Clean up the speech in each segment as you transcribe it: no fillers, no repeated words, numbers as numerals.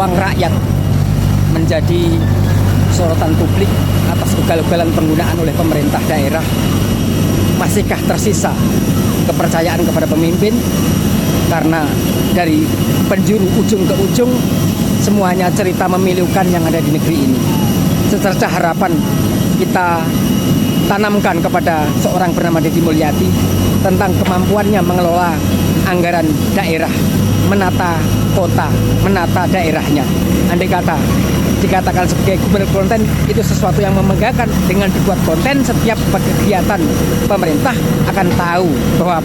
uang rakyat menjadi sorotan publik atas ugal-ugalan penggunaan oleh pemerintah daerah, masihkah tersisa kepercayaan kepada pemimpin? Karena dari penjuru ujung ke ujung semuanya cerita memilukan yang ada di negeri ini. Secerca harapan kita tanamkan kepada seorang bernama Deddy Mulyadi tentang kemampuannya mengelola anggaran daerah, menata kota, menata daerahnya. Andai kata dikatakan sebagai gubernur konten, itu sesuatu yang membanggakan. Dengan dibuat konten, setiap kegiatan pemerintah akan tahu bahwa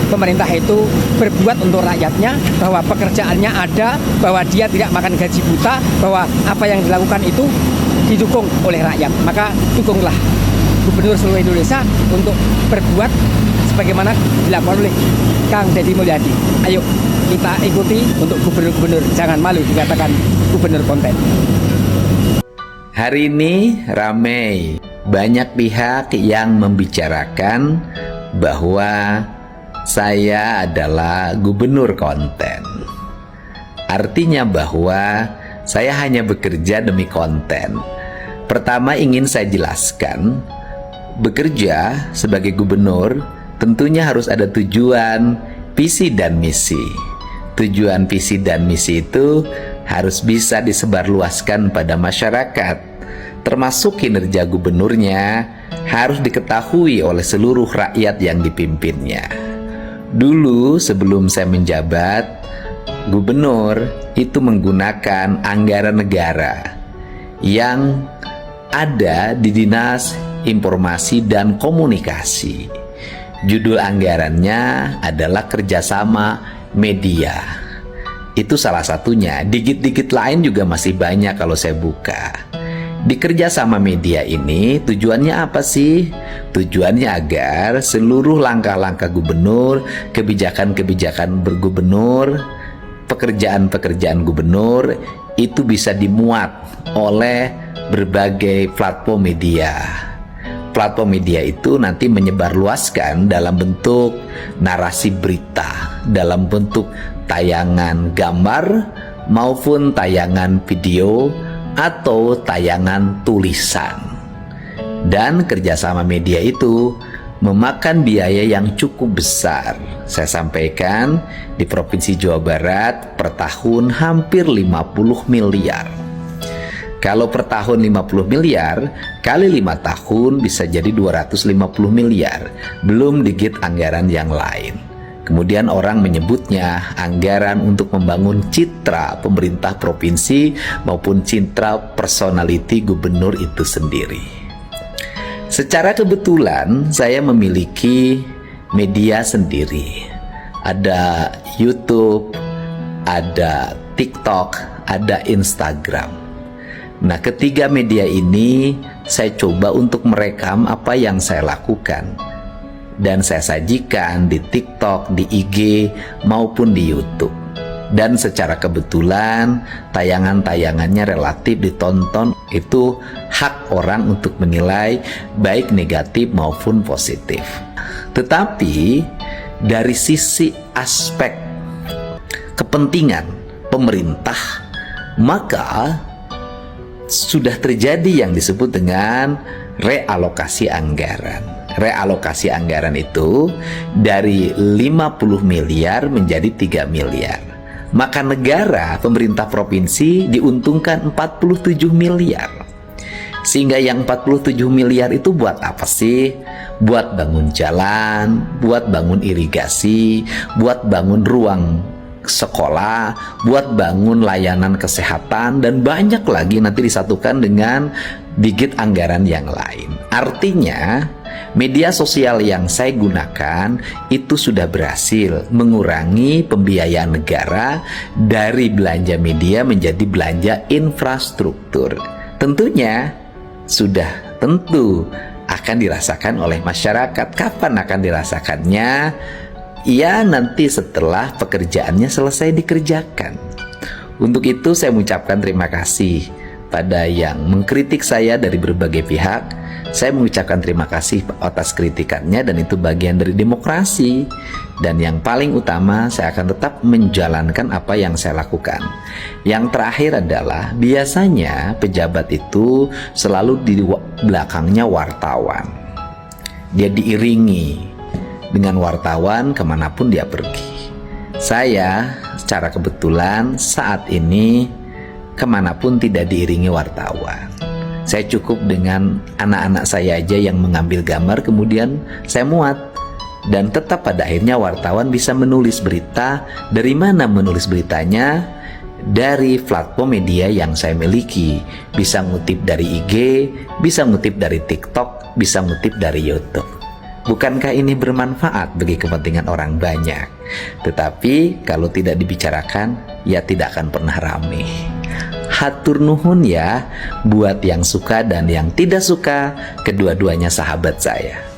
pemerintah itu berbuat untuk rakyatnya, bahwa pekerjaannya ada, bahwa dia tidak makan gaji buta, bahwa apa yang dilakukan itu didukung oleh rakyat. Maka dukunglah gubernur seluruh Indonesia untuk berbuat sebagaimana dilakukan oleh Kang Deddy Mulyadi. Ayo kita ikuti untuk gubernur-gubernur, jangan malu dikatakan gubernur konten. Hari ini ramai, banyak pihak yang membicarakan bahwa saya adalah gubernur konten. Artinya bahwa saya hanya bekerja demi konten. Pertama ingin saya jelaskan, bekerja sebagai gubernur tentunya harus ada tujuan, visi dan misi. Tujuan, visi dan misi itu harus bisa disebarluaskan pada masyarakat, termasuk kinerja gubernurnya harus diketahui oleh seluruh rakyat yang dipimpinnya. Dulu sebelum saya menjabat gubernur, itu menggunakan anggaran negara yang ada di Dinas Informasi dan Komunikasi. Judul anggarannya adalah kerjasama media. Itu salah satunya. Dikit-dikit lain juga masih banyak kalau saya buka. Di kerjasama media ini tujuannya apa sih? Tujuannya agar seluruh langkah-langkah gubernur, kebijakan-kebijakan bergubernur, pekerjaan-pekerjaan gubernur itu bisa dimuat oleh berbagai platform media. Platform media itu nanti menyebarluaskan dalam bentuk narasi berita, dalam bentuk tayangan gambar maupun tayangan video atau tayangan tulisan. Dan kerjasama media itu memakan biaya yang cukup besar. Saya sampaikan di Provinsi Jawa Barat per tahun hampir 50 miliar. Kalau per tahun 50 miliar, kali 5 tahun bisa jadi 250 miliar. Belum digit anggaran yang lain. Kemudian orang menyebutnya anggaran untuk membangun citra pemerintah provinsi maupun citra personality gubernur itu sendiri. Secara kebetulan saya memiliki media sendiri. Ada YouTube, ada TikTok, ada Instagram. Nah, ketiga media ini saya coba untuk merekam apa yang saya lakukan dan saya sajikan di TikTok, di IG maupun di YouTube. Dan secara kebetulan tayangan-tayangannya relatif ditonton. Itu hak orang untuk menilai baik negatif maupun positif. Tetapi dari sisi aspek kepentingan pemerintah, maka sudah terjadi yang disebut dengan realokasi anggaran. Realokasi anggaran itu dari 50 miliar menjadi 3 miliar. Maka negara, pemerintah provinsi diuntungkan 47 miliar. Sehingga yang 47 miliar itu buat apa sih? Buat bangun jalan, buat bangun irigasi, buat bangun ruang sekolah, buat bangun layanan kesehatan, dan banyak lagi nanti disatukan dengan digit anggaran yang lain. Artinya media sosial yang saya gunakan itu sudah berhasil mengurangi pembiayaan negara dari belanja media menjadi belanja infrastruktur. Tentunya sudah tentu akan dirasakan oleh masyarakat. Kapan akan dirasakannya? Ya, nanti setelah pekerjaannya selesai dikerjakan. Untuk itu saya mengucapkan terima kasih pada yang mengkritik saya dari berbagai pihak, Saya mengucapkan terima kasih atas kritikannya dan itu bagian dari demokrasi. Dan yang paling utama, saya akan tetap menjalankan apa yang saya lakukan. Yang terakhir adalah biasanya pejabat itu selalu di belakangnya wartawan. Dia diiringi dengan wartawan kemanapun dia pergi. Saya secara kebetulan saat ini kemanapun tidak diiringi wartawan. Saya cukup dengan anak-anak saya aja yang mengambil gambar kemudian saya muat. Dan tetap pada akhirnya wartawan bisa menulis berita. Dari mana menulis beritanya? Dari platform media yang saya miliki. Bisa ngutip dari IG, bisa ngutip dari TikTok, bisa ngutip dari YouTube. Bukankah ini bermanfaat bagi kepentingan orang banyak? Tetapi kalau tidak dibicarakan, ya tidak akan pernah rame. Hatur nuhun ya, buat yang suka dan yang tidak suka, kedua-duanya sahabat saya.